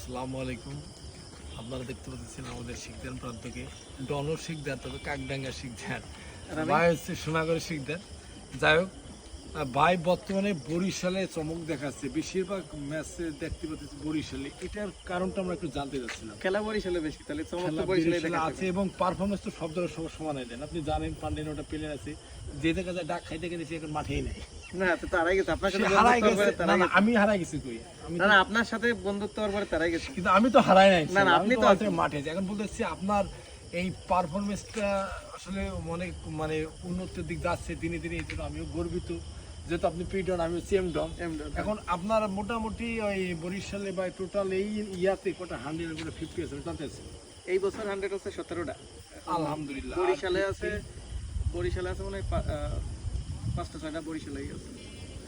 আসসালামু আলাইকুম। আপনারা দেখতে পাচ্ছেন আমাদের শিকদার প্রান্তকে ডনো শিকদার, তবে কাকডাঙ্গা শিকদার, ভাই হচ্ছে সোনাগড়ের শিকদার। যাই হোক, ভাই বর্তমানে বরিশালে চমক দেখাচ্ছে, বেশিরভাগ ম্যাচে দেখতে পাচ্ছি বরিশালে। এটার কারণটা আমরা একটু জানতে চাচ্ছিলাম। খেলা বরিশালে বেশি, তাহলে চমক তো বরিশালে আছে এবং পারফরমেন্স তো সব ধরনের সবার সমান দেন। আপনি জানেন পান্ডেন ওটা প্লেয়ার আছে, যে জায়গায় ডাক খাইতে গেছে এখন মাঠেই নেই। না তো তারাই গেছে আপনার সাথে হারাই গেছে। আমি হারাই গেছি কই? না আপনার সাথে বন্ধুত্ব হওয়ার পরে তারাই গেছে, কিন্তু আমি তো হারাই নাই। না আপনি তো মাঠে। এখন বলতেছি আপনার এই পারফরমেন্সটা আসলে মানে উন্নতির দিক যাচ্ছে দিনে দিনে। এই জন্য আমিও গর্বিত, যেহেতু আপনি পিডন, আমি সিএমডন। এখন আপনার মোটামুটি ওই বরিশালে বা টোটাল এই ইয়াতে কটা 100 করে 50 আছে জানতে আছে? এই বছর 100 আছে 17টা আলহামদুলিল্লাহ। বরিশালে আছে মানে 5টা 6টা বরিশালেই আছে।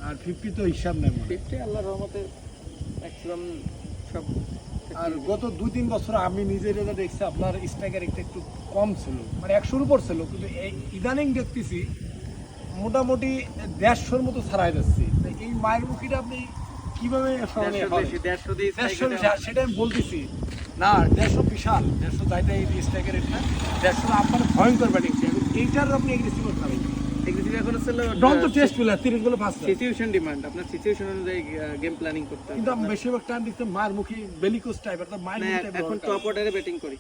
আর 50 তো হিসাব নেই। 50 আল্লাহর রহমতে ম্যাক্সিমাম সব। আর গত 2-3 বছর আমি নিজের এটা দেখছি আপনার স্ট্রাইকার একটু কম ছিল, মানে 100-র উপর ছিল, কিন্তু এই ইদানিং দেখতেছি মোটামুটি 150-র মতো ছাড়াই যাচ্ছে। এই মায়ের মুখিটা আপনি কিভাবে সেটা আমি বলতেছি না। 150 বিশাল, 150 যাইটা এই স্ট্রাইকার এটা 150 আপনার ভয়ঙ্কর ব্যাটিং। এইটার আপনি এগ্রেসিভ করতে হবে। এখন হচ্ছে ডন তো টেস্ট প্লেয়ার, 30 গুলো পাস। সিচুয়েশন ডিমান্ড, আপনার সিচুয়েশন অনুযায়ী গেম প্ল্যানিং করতে হবে। কিন্তু আমি বেশিরভাগ টাইম দেখতে মায়ের মুখী বেলিকোস টাইপের, তার মায়ের মুখী টাইপের। এখন টপ অর্ডারে ব্যাটিং করি,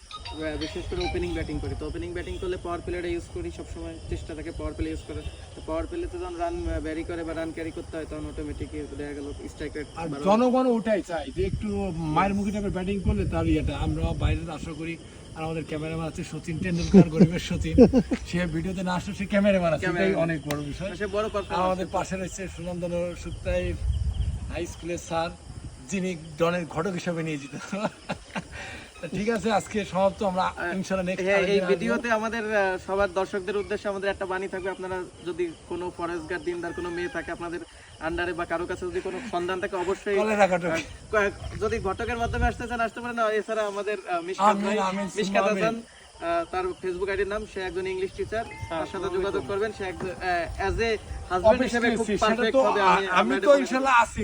বিশেষ করে ওপেনিং ব্যাটিং করি। তো ওপেনিং ব্যাটিং করলে পাওয়ার প্লেটা ইউজ করি সবসময়, চেষ্টা থাকে পাওয়ার প্লে ইউজ করে। তো পাওয়ার প্লেতে যখন রান ভ্যারি করে বা রান ক্যারি করতে হয়, তখন অটোমেটিক দেখা গেল স্ট্রাইকার। আর জনগণ ওটাই চাই যে একটু মায়ের মুখী টাইপের ব্যাটিং করলে তার ইয়েটা আমরা বাইরে আশা করি। আর আমাদের ক্যামেরাম্যান আছে সচিন টেন্ডুলকার, গরিবের সচিন, সে ভিডিওতে না আসলে সে ক্যামেরাম্যান আছে, এটাই অনেক বড় বিষয়। আমাদের পাশে রয়েছে সুনন্দন সুক্তাই হাই স্কুলের স্যার, যিনি ডনের ঘটক হিসাবে নিয়োজিত। ঠিক আছে, আজকে সমাপ্ত। আমরা ইনশাআল্লাহ নেক্সট এই ভিডিওতে আমাদের সবার দর্শকদের উদ্দেশ্যে আমাদের একটা বাণী থাকবে। আপনারা যদি কোনো ফরেস্টগার্ড দিনদার কোনো মেয়ে থাকে আপনাদের আন্ডারে বা কারো কাছে, যদি কোনো সন্ধান থাকে, অবশ্যই যদি ঘটকের মাধ্যমে আসতে চান আসতে পারেন। এছাড়া আমাদের মিশকাত হাসান, তার ফেসবুক আইডির নাম, সে একজন ইংলিশ টিচার, তার সাথে যোগাযোগ করবেন। সে অ্যাজ এ হাজবেন্ড হিসেবে খুব পারফেক্ট হবে। আমি তো ইনশাআল্লাহ আছি।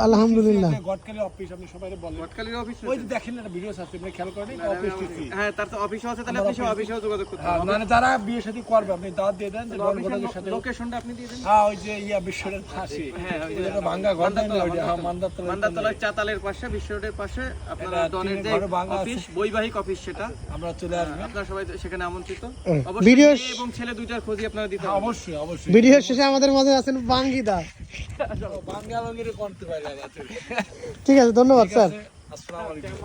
আলহামদুলিল্লাহ। গটকালি অফিস আপনি সবাইকে বলেন। গটকালি অফিস ওই যে দেখেন না ভিডিওস আছে, আপনি খেয়াল করেন অফিস টিসি। হ্যাঁ, তার তো অফিসও আছে, তাহলে আপনি অফিসেও যোগাযোগ করতে পারেন। মানে যারা বিয়ে শাদী করবে আপনি দাওয়াত দিয়ে দেন, যে ঘটকের সাথে লোকেশনটা আপনি দিয়ে দেন। হ্যাঁ, ওই যে ইয়া বিশ্বরের পাশে। হ্যাঁ, ওই যে ভাঙ্গা ঘর না, ওই যে মান্দাতলার চাতালের পাশে, বিশ্ব রোডের পাশে আপনারা ডনের যে অফিস, বৈবাহিক অফিস, সেটা আমরা চলে আসব। আপনারা সবাই সেখানে আমন্ত্রিত। অবশ্যই এবং ছেলে দুইটার খোঁজই আপনারা দিতে হবে। অবশ্যই অবশ্যই। ভিডিও শেষে আমাদের মাঝে আছেন বাঙ্গিদা। বাঙ্গালঙ্গিরে করতে পারে। ঠিক আছে, ধন্যবাদ স্যার। আসসালামু আলাইকুম।